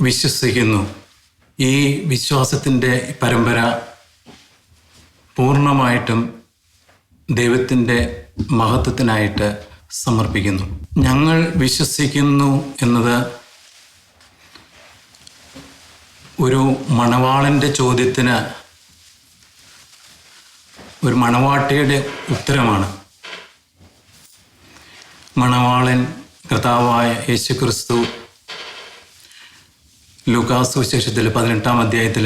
വിശ്വസിക്കുന്നു. ഈ വിശ്വാസത്തിൻ്റെ പരമ്പര പൂർണ്ണമായിട്ടും ദൈവത്തിൻ്റെ മഹത്വത്തിനായിട്ട് സമർപ്പിക്കുന്നു. ഞങ്ങൾ വിശ്വസിക്കുന്നു എന്നത് ഒരു മണവാളൻ്റെ ചോദ്യത്തിന് ഒരു മണവാട്ടിയുടെ ഉത്തരമാണ്. മണവാളൻ കർത്താവായ യേശുക്രിസ്തു ലൂക്കാസ് സുവിശേഷത്തിൽ 18-ാം അധ്യായത്തിൽ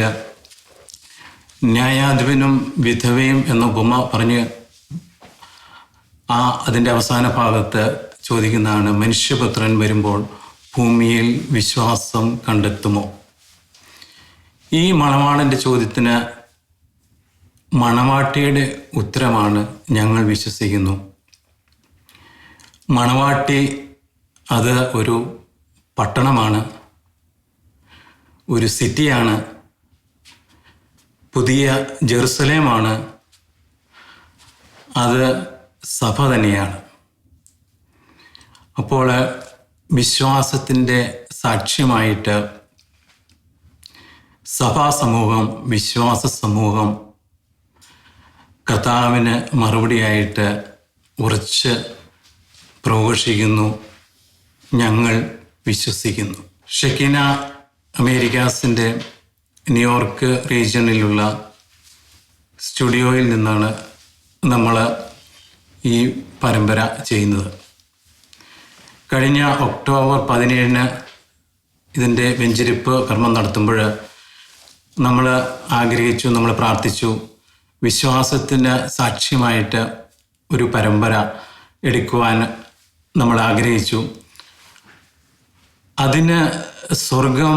ന്യായാധിപനും വിധവയും എന്ന ഉപമ പറഞ്ഞ് അതിൻ്റെ അവസാന ഭാഗത്ത് ചോദിക്കുന്നതാണ്, മനുഷ്യപുത്രൻ വരുമ്പോൾ ഭൂമിയിൽ വിശ്വാസം കണ്ടെത്തുമോ? ഈ മണവാളൻ്റെ ചോദ്യത്തിന് മണവാട്ടിയുടെ ഉത്തരമാണ്, ഞങ്ങൾ വിശ്വസിക്കുന്നു. മണവാട്ടി അത് ഒരു പട്ടണമാണ്, ഒരു സിറ്റിയാണ്, പുതിയ ജെറുസലേമാണ്, അത് സഭ തന്നെയാണ്. അപ്പോൾ വിശ്വാസത്തിൻ്റെ സാക്ഷ്യമായിട്ട് സഭാസമൂഹം, വിശ്വാസ സമൂഹം കർത്താവിന് മറുപടിയായിട്ട് ഉറച്ച് പ്രഘോഷിക്കുന്നു, ഞങ്ങൾ വിശ്വസിക്കുന്നു. ഷെക്കിന അമേരിക്കാസിൻ്റെ ന്യൂയോർക്ക് റീജിയണിലുള്ള സ്റ്റുഡിയോയിൽ നിന്നാണ് നമ്മൾ ഈ പരമ്പര ചെയ്യുന്നത്. കഴിഞ്ഞ ഒക്ടോബർ 17-ന് ഇതിൻ്റെ വെഞ്ചരിപ്പ് കർമ്മം നടത്തുമ്പോൾ നമ്മൾ ആഗ്രഹിച്ചു, നമ്മൾ പ്രാർത്ഥിച്ചു, വിശ്വാസത്തിന് സാക്ഷ്യമായിട്ട് ഒരു പരമ്പര എടുക്കുവാൻ നമ്മൾ ആഗ്രഹിച്ചു. അതിന് സ്വർഗം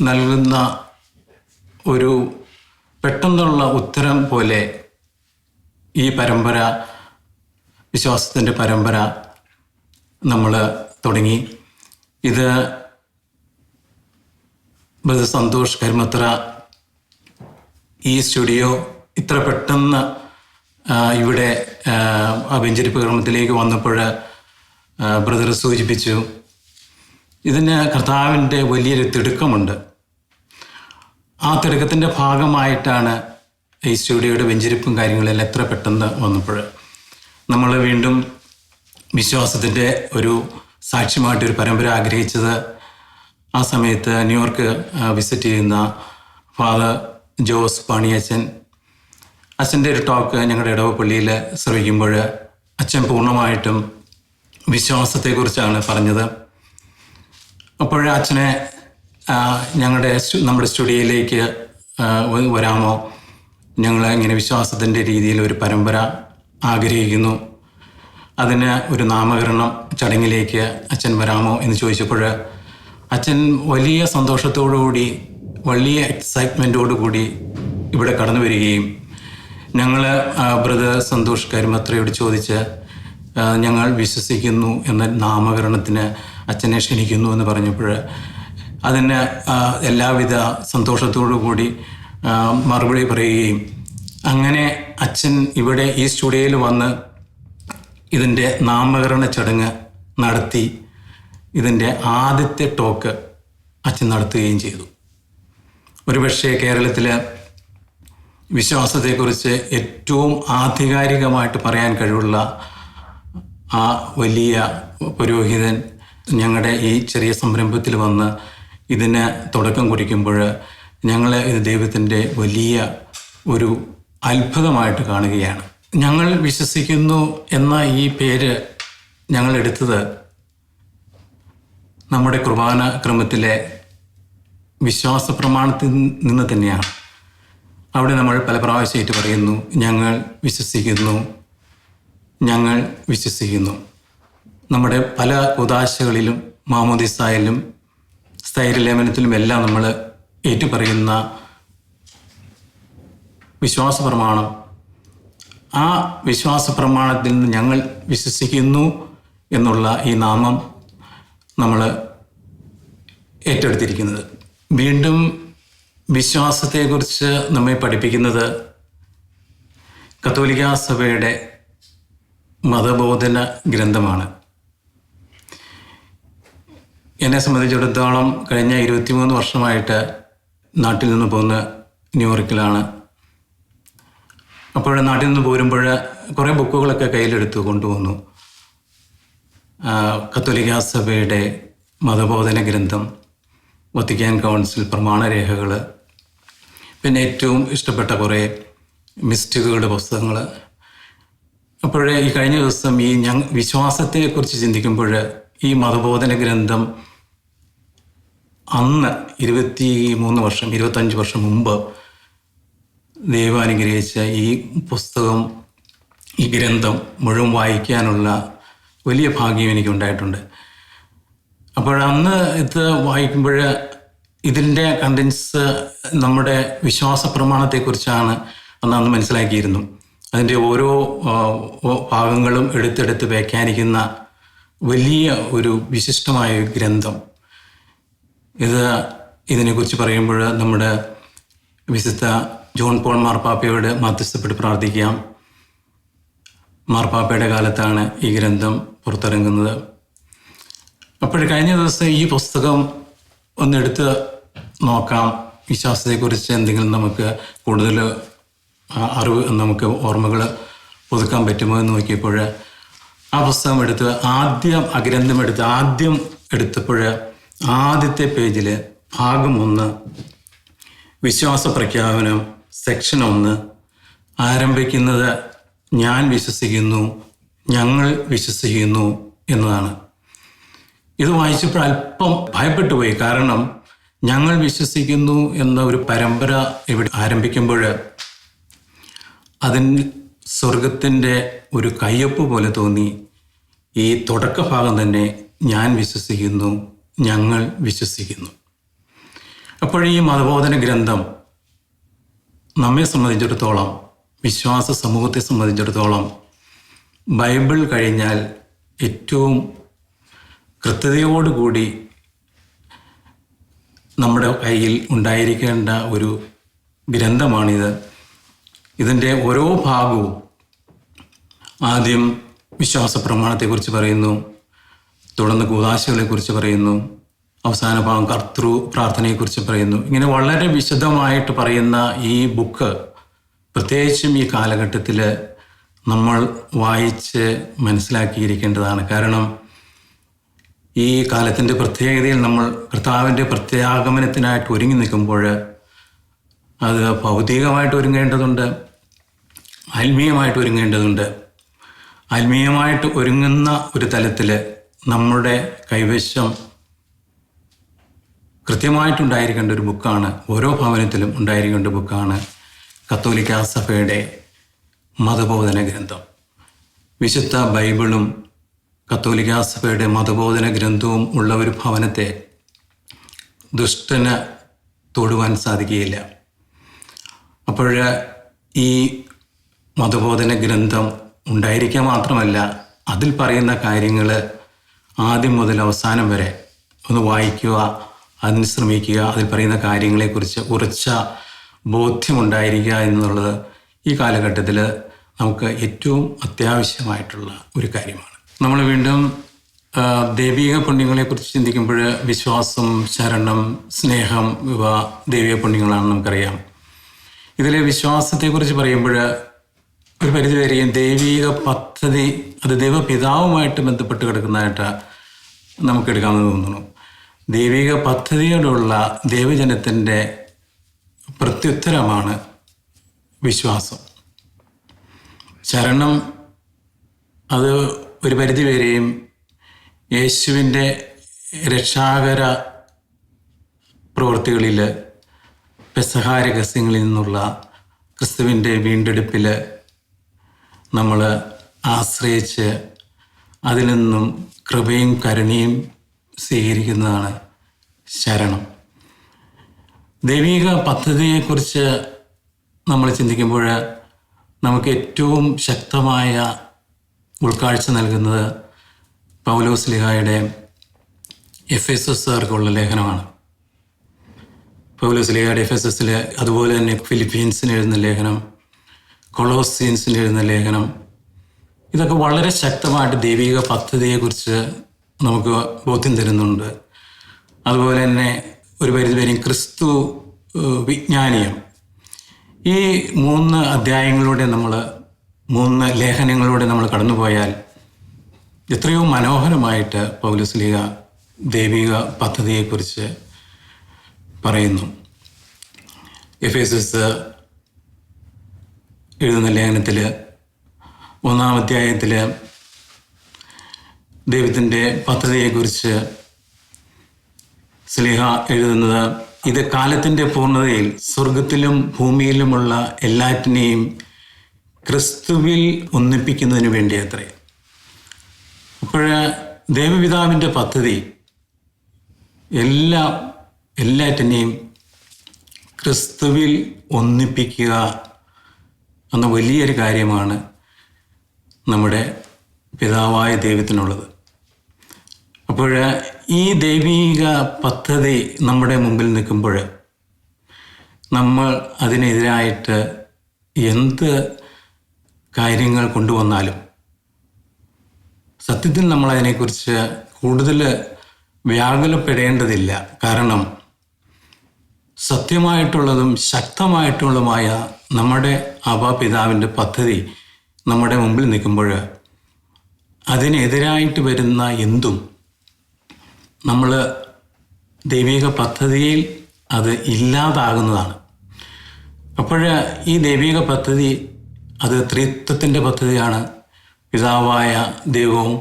നൽകുന്ന ഒരു പെട്ടെന്നുള്ള ഉത്തരം പോലെ ഈ പരമ്പര, വിശ്വാസത്തിൻ്റെ പരമ്പര നമ്മൾ തുടങ്ങി. ഇത് ബ്രദർ സന്തോഷ് കരുമത്ര ഈ സ്റ്റുഡിയോ ഇത്ര പെട്ടെന്ന് ഇവിടെ വെഞ്ചരിപ്പ് കർമ്മത്തിലേക്ക് വന്നപ്പോൾ ബ്രദർ സൂചിപ്പിച്ചു, ഇതിന് കർത്താവിൻ്റെ വലിയൊരു തിടുക്കമുണ്ട്. ആ തിടുക്കത്തിൻ്റെ ഭാഗമായിട്ടാണ് ഈ സ്റ്റുഡിയോയുടെ വെഞ്ചരിപ്പും കാര്യങ്ങളെല്ലാം എത്ര പെട്ടെന്ന് വന്നപ്പോൾ നമ്മൾ വീണ്ടും വിശ്വാസത്തിൻ്റെ ഒരു സാക്ഷ്യമായിട്ടൊരു പരമ്പര ആഗ്രഹിച്ചത്. ആ സമയത്ത് ന്യൂയോർക്ക് വിസിറ്റ് ചെയ്യുന്ന ഫാദർ ജോസ് പാണിയച്ചൻ, അച്ഛൻ്റെ ഒരു ടോക്ക് ഞങ്ങളുടെ ഇടവപ്പള്ളിയിൽ ശ്രവിക്കുമ്പോൾ അച്ഛൻ പൂർണ്ണമായിട്ടും വിശ്വാസത്തെക്കുറിച്ചാണ് പറഞ്ഞത്. അപ്പോൾ അച്ഛനെ നമ്മുടെ സ്റ്റുഡിയോയിലേക്ക് വരാമോ, ഞങ്ങൾ ഇങ്ങനെ വിശ്വാസത്തിൻ്റെ രീതിയിൽ ഒരു പരമ്പര ആഗ്രഹിക്കുന്നു, അതിന് ഒരു നാമകരണം ചടങ്ങിലേക്ക് അച്ഛൻ വരാമോ എന്ന് ചോദിച്ചപ്പോൾ അച്ഛൻ വലിയ സന്തോഷത്തോടുകൂടി, വലിയ എക്സൈറ്റ്മെൻറ്റോടുകൂടി ഇവിടെ കടന്നു വരികയും ഞങ്ങൾ ബ്രദർ സന്തോഷ് കരുമത്രയോട് ചോദിച്ച് ഞങ്ങൾ വിശ്വസിക്കുന്നു എന്ന നാമകരണത്തിന് അച്ഛനെ ക്ഷണിക്കുന്നു എന്ന് പറഞ്ഞപ്പോൾ അതിന് എല്ലാവിധ സന്തോഷത്തോടു കൂടി മറുപടി പറയുകയും അങ്ങനെ അച്ഛൻ ഇവിടെ ഈ സ്റ്റുഡിയോയിൽ വന്ന് ഇതിൻ്റെ നാമകരണ ചടങ്ങ് നടത്തി ഇതിൻ്റെ ആദ്യത്തെ ടോക്ക് അച്ഛൻ നടത്തുകയും ചെയ്തു. ഒരുപക്ഷെ കേരളത്തിൽ വിശ്വാസത്തെക്കുറിച്ച് ഏറ്റവും ആധികാരികമായിട്ട് പറയാൻ കഴിവുള്ള ആ വലിയ പുരോഹിതൻ ഞങ്ങളുടെ ഈ ചെറിയ സംരംഭത്തിൽ വന്ന് ഇതിന് തുടക്കം കുറിക്കുമ്പോൾ ഞങ്ങൾ ഇത് ദൈവത്തിൻ്റെ വലിയ ഒരു അത്ഭുതമായിട്ട് കാണുകയാണ്. ഞങ്ങൾ വിശ്വസിക്കുന്നു എന്ന ഈ പേര് ഞങ്ങൾ എടുത്തത് നമ്മുടെ കുർബാന ക്രമത്തിലെ വിശ്വാസ പ്രമാണത്തിൽ നിന്ന് തന്നെയാണ്. അവിടെ നമ്മൾ പല പ്രാവശ്യമായിട്ട് പറയുന്നു, ഞങ്ങൾ വിശ്വസിക്കുന്നു, ഞങ്ങൾ വിശ്വസിക്കുന്നു. നമ്മുടെ പല ഉദാശകളിലും മാമോദിസായിലും സ്ഥൈര്യലേപനത്തിലും എല്ലാം നമ്മൾ ഏറ്റുപറയുന്ന വിശ്വാസ പ്രമാണം, ആ വിശ്വാസ പ്രമാണത്തിൽ നിന്ന് ഞങ്ങൾ വിശ്വസിക്കുന്നു എന്നുള്ള ഈ നാമം നമ്മൾ ഏറ്റെടുത്തിരിക്കുന്നത്. വീണ്ടും വിശ്വാസത്തെക്കുറിച്ച് നമ്മെ പഠിപ്പിക്കുന്നത് കത്തോലിക്കാ സഭയുടെ മതബോധന ഗ്രന്ഥമാണ്. എന്നെ സംബന്ധിച്ചിടത്തോളം കഴിഞ്ഞ 23 വർഷമായിട്ട് നാട്ടിൽ നിന്ന് പോന്ന് ന്യൂയോർക്കിലാണ്. അപ്പോൾ നാട്ടിൽ നിന്ന് പോരുമ്പോൾ കുറേ ബുക്കുകളൊക്കെ കയ്യിലെടുത്ത് കൊണ്ടുപോന്നു. കത്തോലിക്കാ സഭയുടെ മതബോധന ഗ്രന്ഥം, വത്തിക്കാൻ കൗൺസിൽ പ്രമാണരേഖകൾ, പിന്നെ ഏറ്റവും ഇഷ്ടപ്പെട്ട കുറേ മിസ്റ്റിക്കുകളുടെ പുസ്തകങ്ങൾ. അപ്പോഴേ ഈ കഴിഞ്ഞ ദിവസം ഈ വിശ്വാസത്തെക്കുറിച്ച് ചിന്തിക്കുമ്പോൾ ഈ മതബോധന ഗ്രന്ഥം അന്ന് 25 വർഷം മുമ്പ് ദൈവം അനുഗ്രഹിച്ച ഈ പുസ്തകം, ഈ ഗ്രന്ഥം മുഴുവൻ വായിക്കാനുള്ള വലിയ ഭാഗ്യം എനിക്കുണ്ടായിട്ടുണ്ട്. അപ്പോഴന്ന് ഇത് വായിക്കുമ്പോൾ ഇതിൻ്റെ കണ്ടൻസ് നമ്മുടെ വിശ്വാസ പ്രമാണത്തെക്കുറിച്ചാണ് അന്ന് മനസ്സിലാക്കിയിരുന്നു. അതിൻ്റെ ഓരോ ഭാഗങ്ങളും എടുത്തെടുത്ത് വ്യാഖ്യാനിക്കുന്ന വലിയ ഒരു വിശിഷ്ടമായ ഗ്രന്ഥം. ഇതിനെക്കുറിച്ച് പറയുമ്പോൾ നമ്മുടെ വിശുദ്ധ ജോൺ പോൾ മാർപ്പാപ്പയോട് മധ്യസ്ഥപ്പെട്ട് പ്രാർത്ഥിക്കാം. മാർപ്പാപ്പയുടെ കാലത്താണ് ഈ ഗ്രന്ഥം പുറത്തിറങ്ങുന്നത്. അപ്പോൾ കഴിഞ്ഞ ദിവസം ഈ പുസ്തകം ഒന്നെടുത്ത് നോക്കാം, വിശ്വാസത്തെക്കുറിച്ച് എന്തെങ്കിലും നമുക്ക് കൂടുതൽ അറിവ്, നമുക്ക് ഓർമ്മകൾ പുതുക്കാൻ പറ്റുമോ എന്ന് നോക്കിയപ്പോൾ ആ പുസ്തകം എടുത്ത് ആദ്യം എടുത്തപ്പോൾ ആദ്യത്തെ പേജിൽ ഭാഗം 1 വിശ്വാസ പ്രഖ്യാപനം സെക്ഷൻ 1 ആരംഭിക്കുന്നത് ഞാൻ വിശ്വസിക്കുന്നു, ഞങ്ങൾ വിശ്വസിക്കുന്നു എന്നതാണ്. ഇത് വായിച്ചപ്പോൾ അല്പം ഭയപ്പെട്ടു പോയി. കാരണം ഞങ്ങൾ വിശ്വസിക്കുന്നു എന്ന ഒരു പരമ്പര ഇവിടെ ആരംഭിക്കുമ്പോൾ അതിന് സ്വർഗത്തിൻ്റെ ഒരു കയ്യൊപ്പ് പോലെ തോന്നി. ഈ തുടക്ക ഭാഗം തന്നെ ഞാൻ വിശ്വസിക്കുന്നു, ഞങ്ങൾ വിശ്വസിക്കുന്നു. അപ്പോൾ ഈ മതബോധന ഗ്രന്ഥം നമ്മെ സംബന്ധിച്ചിടത്തോളം, വിശ്വാസ സമൂഹത്തെ സംബന്ധിച്ചിടത്തോളം ബൈബിൾ കഴിഞ്ഞാൽ ഏറ്റവും കൃത്യതയോടുകൂടി നമ്മുടെ കയ്യിൽ ഉണ്ടായിരിക്കേണ്ട ഒരു ഗ്രന്ഥമാണിത്. ഇതിൻ്റെ ഓരോ ഭാഗവും ആദ്യം വിശ്വാസ പ്രമാണത്തെക്കുറിച്ച് പറയുന്നു, തുടർന്ന് കൂദാശകളെക്കുറിച്ച് പറയുന്നു, അവസാന ഭാഗം കർത്തൃ പ്രാർത്ഥനയെക്കുറിച്ച് പറയുന്നു. ഇങ്ങനെ വളരെ വിശദമായിട്ട് പറയുന്ന ഈ ബുക്ക് പ്രത്യേകിച്ചും ഈ കാലഘട്ടത്തിൽ നമ്മൾ വായിച്ച് മനസ്സിലാക്കിയിരിക്കേണ്ടതാണ്. കാരണം ഈ കാലത്തിൻ്റെ പ്രത്യേകതയിൽ നമ്മൾ കർത്താവിൻ്റെ പ്രത്യാഗമനത്തിനായിട്ട് ഒരുങ്ങി നിൽക്കുമ്പോൾ അത് ഭൗതികമായിട്ട് ഒരുങ്ങേണ്ടതുണ്ട്, ആത്മീയമായിട്ട് ഒരുങ്ങേണ്ടതുണ്ട്. ആത്മീയമായിട്ട് ഒരുങ്ങുന്ന ഒരു തലത്തിൽ നമ്മുടെ കൈവശം കൃത്യമായിട്ടുണ്ടായിരിക്കേണ്ട ഒരു ബുക്കാണ്, ഓരോ ഭവനത്തിലും ഉണ്ടായിരിക്കേണ്ട ബുക്കാണ് കത്തോലിക്കാ സഭയുടെ മതബോധന ഗ്രന്ഥം. വിശുദ്ധ ബൈബിളും കത്തോലിക്കാ സഭയുടെ മതബോധന ഗ്രന്ഥവും ഉള്ള ഒരു ഭവനത്തെ ദുഷ്ടന് തൊടുവാൻ സാധിക്കുകയില്ല. അപ്പോൾ ഈ മതബോധന ഗ്രന്ഥം ഉണ്ടായിരിക്കുക മാത്രമല്ല, അതിൽ പറയുന്ന കാര്യങ്ങൾ ആദ്യം മുതൽ അവസാനം വരെ ഒന്ന് വായിക്കുക, അതിന് ശ്രമിക്കുക. അതിൽ പറയുന്ന കാര്യങ്ങളെക്കുറിച്ച് ഉറച്ച ബോധ്യമുണ്ടായിരിക്കുക എന്നുള്ളത് ഈ കാലഘട്ടത്തിൽ നമുക്ക് ഏറ്റവും അത്യാവശ്യമായിട്ടുള്ള ഒരു കാര്യമാണ്. നമ്മൾ വീണ്ടും ദൈവിക പുണ്യങ്ങളെക്കുറിച്ച് ചിന്തിക്കുമ്പോൾ വിശ്വാസം, ശരണം, സ്നേഹം, ഇവ ദൈവിക പുണ്യങ്ങളാണെന്ന് നമുക്കറിയാം. ഇതിലെ വിശ്വാസത്തെക്കുറിച്ച് പറയുമ്പോൾ ഒരു പരിധിവരെയും ദൈവിക പദ്ധതി അത് ദൈവപിതാവുമായിട്ട് ബന്ധപ്പെട്ട് കിടക്കുന്നതായിട്ട് നമുക്കെടുക്കാമെന്ന് തോന്നുന്നു. ദൈവിക പദ്ധതിയോടുള്ള ദൈവജനത്തിൻ്റെ പ്രത്യുത്തരമാണ് വിശ്വാസം. ശരണം അത് ഒരു പരിധിവരെയും യേശുവിൻ്റെ രക്ഷാകര പ്രവൃത്തികളിൽ, പെസഹ രഹസ്യങ്ങളിൽ നിന്നുള്ള ക്രിസ്തുവിൻ്റെ വീണ്ടെടുപ്പിൽ നമ്മൾ ആശ്രയിച്ച് അതിൽ നിന്നും കൃപയും കരുണയും സ്വീകരിക്കുന്നതാണ് ശരണം. ദൈവിക പദ്ധതിയെക്കുറിച്ച് നമ്മൾ ചിന്തിക്കുമ്പോൾ നമുക്ക് ഏറ്റവും ശക്തമായ ഉൾക്കാഴ്ച നൽകുന്നത് പൗലോസ്ലീഹായുടെ എഫെസസുകാർക്കുള്ള ലേഖനമാണ്. പൗലോസ്ലീഹായുടെ എഫെസസിൽ, അതുപോലെ തന്നെ ഫിലിപ്പീൻസിന് എഴുതുന്ന ലേഖനം, കൊളോസിയൻസിന് എഴുതുന്ന ലേഖനം, ഇതൊക്കെ വളരെ ശക്തമായിട്ട് ദൈവിക പദ്ധതിയെക്കുറിച്ച് നമുക്ക് ബോധ്യം തരുന്നുണ്ട്. അതുപോലെ തന്നെ ഒരു പരിധിവരെയും ക്രിസ്തു വിജ്ഞാനീയം. ഈ 3 അധ്യായങ്ങളിലൂടെ നമ്മൾ 3 ലേഖനങ്ങളിലൂടെ നമ്മൾ കടന്നുപോയാൽ എത്രയോ മനോഹരമായിട്ട് പൗലോസ്ലീഹ ദൈവിക പദ്ധതിയെക്കുറിച്ച് പറയുന്നു. എഫേസസ് എഴുതുന്ന ലേഖനത്തിൽ 1-ാം അധ്യായത്തിൽ ദൈവത്തിൻ്റെ പദ്ധതിയെക്കുറിച്ച് സ്ലീഹ എഴുതുന്നത്, ഇത് കാലത്തിൻ്റെ പൂർണ്ണതയിൽ സ്വർഗത്തിലും ഭൂമിയിലുമുള്ള എല്ലാറ്റിനെയും ക്രിസ്തുവിൽ ഒന്നിപ്പിക്കുന്നതിന് വേണ്ടി അത്രേ. അപ്പോൾ ദൈവപിതാവിൻ്റെ പദ്ധതി എല്ലാറ്റിനെയും ക്രിസ്തുവിൽ ഒന്നിപ്പിക്കുക എന്ന വലിയൊരു കാര്യമാണ് നമ്മുടെ പിതാവായ ദൈവത്തിനുള്ളത്. അപ്പോൾ ഈ ദൈവിക പദ്ധതി നമ്മുടെ മുമ്പിൽ നിൽക്കുമ്പോൾ നമ്മൾ അതിനെതിരായിട്ട് എന്ത് കാര്യങ്ങൾ കൊണ്ടുവന്നാലും സത്യത്തിൽ നമ്മൾ അതിനെക്കുറിച്ച് കൂടുതൽ വ്യാകുലപ്പെടേണ്ടതില്ല. കാരണം സത്യമായിട്ടുള്ളതും ശക്തമായിട്ടുള്ളതുമായ നമ്മുടെ പിതാവിൻ്റെ പദ്ധതി നമ്മുടെ മുമ്പിൽ നിൽക്കുമ്പോൾ അതിനെതിരായിട്ട് വരുന്ന എന്തും നമ്മൾ ദൈവിക പദ്ധതിയിൽ അത് ഇല്ലാതാകുന്നതാണ്. അപ്പോൾ ഈ ദൈവിക പദ്ധതി അത് ത്രിത്വത്തിൻ്റെ പദ്ധതിയാണ്. പിതാവായ ദൈവവും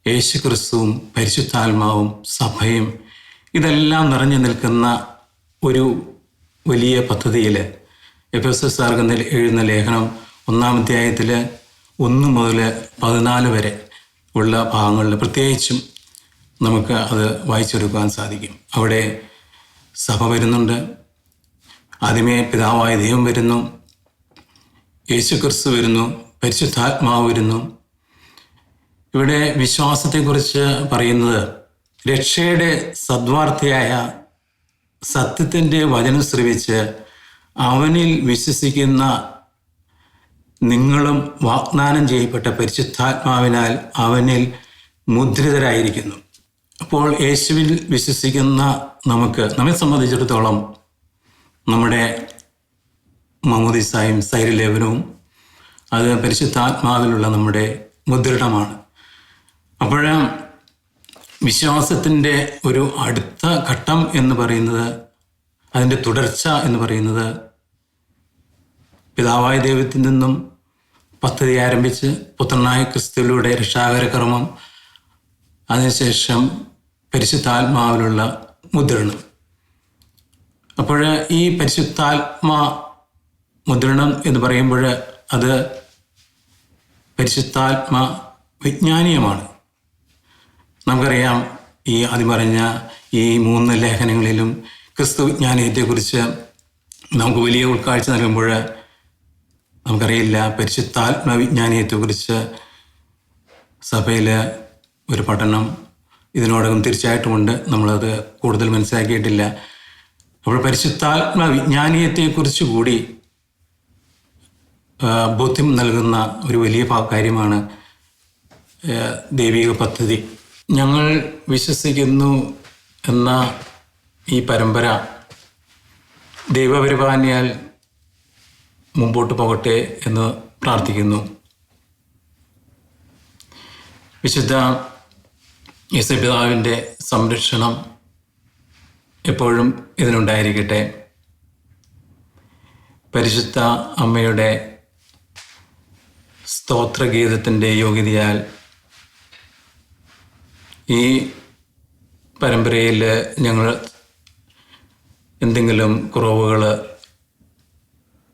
യേശുക്രിസ്തുവും പരിശുദ്ധാത്മാവും സഭയും ഇതെല്ലാം നിറഞ്ഞു നിൽക്കുന്ന ഒരു വലിയ പദ്ധതിയിൽ എഫേസസ് എഴുതുന്ന ലേഖനം 1-ാം അധ്യായത്തിൽ 1 മുതൽ 14 വരെ ഉള്ള ഭാഗങ്ങളിൽ പ്രത്യേകിച്ചും നമുക്ക് അത് വായിച്ചെടുക്കാൻ സാധിക്കും. അവിടെ സഭ വരുന്നുണ്ട്. ആദ്യമേ പിതാവായ ദൈവം വരുന്നു, യേശുക്രിസ്തു വരുന്നു, പരിശുദ്ധാത്മാവ് വരുന്നു. ഇവിടെ വിശ്വാസത്തെക്കുറിച്ച് പറയുന്നത് രക്ഷയുടെ സദ്വാർത്തയായ സത്യത്തിൻ്റെ വചനം ശ്രവിച്ച് അവനിൽ വിശ്വസിക്കുന്ന നിങ്ങളും വാഗ്ദാനം ചെയ്യപ്പെട്ട പരിശുദ്ധാത്മാവിനാൽ അവനിൽ മുദ്രിതരായിരിക്കുന്നു. അപ്പോൾ യേശുവിൽ വിശ്വസിക്കുന്ന നമ്മെ സംബന്ധിച്ചിടത്തോളം നമ്മുടെ മാമോദീസായും സൈരലേപനവും അത് പരിശുദ്ധാത്മാവിലുള്ള നമ്മുടെ മുദ്രണമാണ്. അപ്പോൾ വിശ്വാസത്തിൻ്റെ ഒരു അടുത്ത ഘട്ടം എന്ന് പറയുന്നത്, അതിൻ്റെ തുടർച്ച എന്ന് പറയുന്നത് പിതാവായ ദൈവത്തിൽ നിന്നും പദ്ധതി ആരംഭിച്ച് പുത്രനായ ക്രിസ്തുവിലൂടെ രക്ഷാകര കർമ്മം, അതിനുശേഷം പരിശുദ്ധാത്മാവിലുള്ള മുദ്രണം. അപ്പോൾ ഈ പരിശുദ്ധാത്മാ മുദ്രണം എന്ന് പറയുമ്പോൾ അത് പരിശുദ്ധാത്മാ വിജ്ഞാനീയമാണ്. നമുക്കറിയാം, ഈ ആദ്യം പറഞ്ഞ ഈ 3 ലേഖനങ്ങളിലും ക്രിസ്തു വിജ്ഞാനീയത്തെക്കുറിച്ച് നമുക്ക് വലിയ ഉൾക്കാഴ്ച നൽകുമ്പോൾ നമുക്കറിയില്ല, പരിശുദ്ധാത്മ വിജ്ഞാനീയത്തെക്കുറിച്ച് സഭയിൽ ഒരു പഠനം ഇതിനോടകം തീർച്ചയായിട്ടുമുണ്ട്. നമ്മളത് കൂടുതൽ മനസ്സിലാക്കിയിട്ടില്ല. അപ്പോൾ പരിശുദ്ധാത്മ വിജ്ഞാനീയത്തെക്കുറിച്ച് കൂടി ബോധ്യം നൽകുന്ന ഒരു വലിയ കാര്യമാണ് ദൈവിക പദ്ധതി. ഞങ്ങൾ വിശ്വസിക്കുന്നു എന്ന ഈ പരമ്പര ദൈവപരിപാലനയാൽ മുമ്പോട്ട് പോകട്ടെ എന്ന് പ്രാർത്ഥിക്കുന്നു. വിശുദ്ധ യേശുപിതാവിൻ്റെ സംരക്ഷണം എപ്പോഴും ഇതിനുണ്ടായിരിക്കട്ടെ. പരിശുദ്ധ അമ്മയുടെ സ്തോത്രഗീതത്തിൻ്റെ യോഗ്യതയാൽ ഈ പരമ്പരയിൽ ഞങ്ങൾ എന്തെങ്കിലും കുറവുകൾ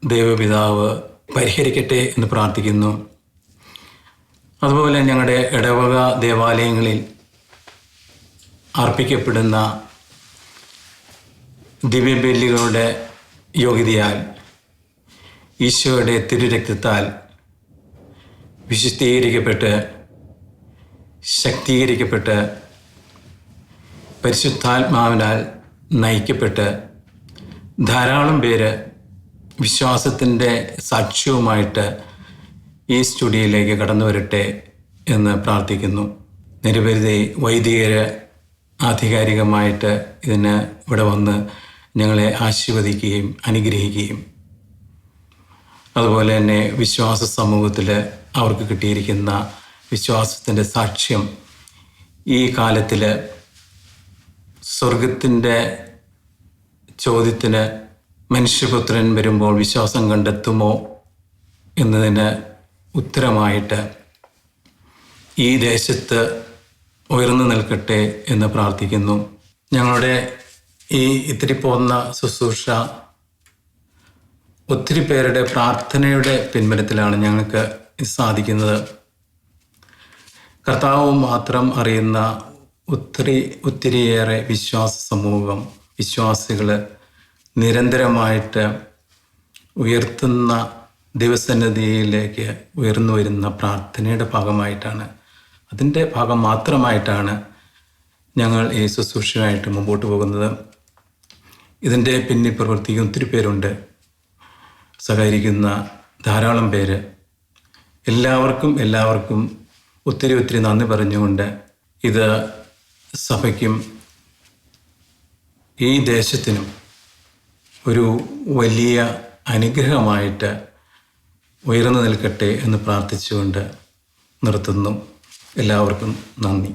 ദൈവപിതാവ് പരിഹരിക്കട്ടെ എന്ന് പ്രാർത്ഥിക്കുന്നു. അതുപോലെ ഞങ്ങളുടെ ഇടവക ദേവാലയങ്ങളിൽ അർപ്പിക്കപ്പെടുന്ന ദിവ്യബലികളുടെ യോഗ്യതയാൽ ഈശോയുടെ തിരുരക്തത്താൽ വിശുദ്ധീകരിക്കപ്പെട്ട് ശക്തീകരിക്കപ്പെട്ട് പരിശുദ്ധാത്മാവിനാൽ നയിക്കപ്പെട്ട് ധാരാളം പേര് വിശ്വാസത്തിൻ്റെ സാക്ഷ്യവുമായിട്ട് ഈ സ്റ്റുഡിയോയിലേക്ക് കടന്നു വരട്ടെ എന്ന് പ്രാർത്ഥിക്കുന്നു. നിരവധി വൈദികർ ആധികാരികമായിട്ട് ഇവിടെ വന്ന് ഞങ്ങളെ ആശീർവദിക്കുകയും അനുഗ്രഹിക്കുകയും അതുപോലെ തന്നെ വിശ്വാസ സമൂഹത്തിൽ അവർക്ക് കിട്ടിയിരിക്കുന്ന വിശ്വാസത്തിൻ്റെ സാക്ഷ്യം ഈ കാലത്തിൽ സ്വർഗത്തിൻ്റെ ചോദ്യത്തിന് മനുഷ്യപുത്രൻ വരുമ്പോൾ വിശ്വാസം കണ്ടെത്തുമോ എന്നതിന് ഉത്തരമായിട്ട് ഈ ദേശത്ത് ഉയർന്നു നിൽക്കട്ടെ എന്ന് പ്രാർത്ഥിക്കുന്നു. ഞങ്ങളുടെ ഈ ഇത്തിരി പോകുന്ന ശുശ്രൂഷ ഒത്തിരി പേരുടെ പ്രാർത്ഥനയുടെ പിൻബലത്തിലാണ് ഞങ്ങൾക്ക് സാധിക്കുന്നത്. കർത്താവ് മാത്രം അറിയുന്ന ഒത്തിരിയേറെ വിശ്വാസ സമൂഹം, വിശ്വാസികൾ നിരന്തരമായിട്ട് ഉയർത്തുന്ന ദൈവസന്നിധിയിലേക്ക് ഉയർന്നു വരുന്ന പ്രാർത്ഥനയുടെ ഭാഗമായിട്ടാണ്, അതിൻ്റെ ഭാഗം മാത്രമായിട്ടാണ് ഞങ്ങൾ ഈ ശുശ്രൂഷയായിട്ട് മുമ്പോട്ട് പോകുന്നത്. ഇതിൻ്റെ പിന്നിൽ പ്രവർത്തിക്കുന്ന ഒത്തിരി പേരുണ്ട്, സഹകരിക്കുന്ന ധാരാളം പേര്. എല്ലാവർക്കും ഒത്തിരി നന്ദി പറഞ്ഞുകൊണ്ട് ഇത് സഭയ്ക്കും ഈ ദേശത്തിനും ഒരു വലിയ അനുഗ്രഹമായിട്ട് ഉയർന്നു നിൽക്കട്ടെ എന്ന് പ്രാർത്ഥിച്ചുകൊണ്ട് നിർത്തുന്നു. എല്ലാവർക്കും നന്ദി.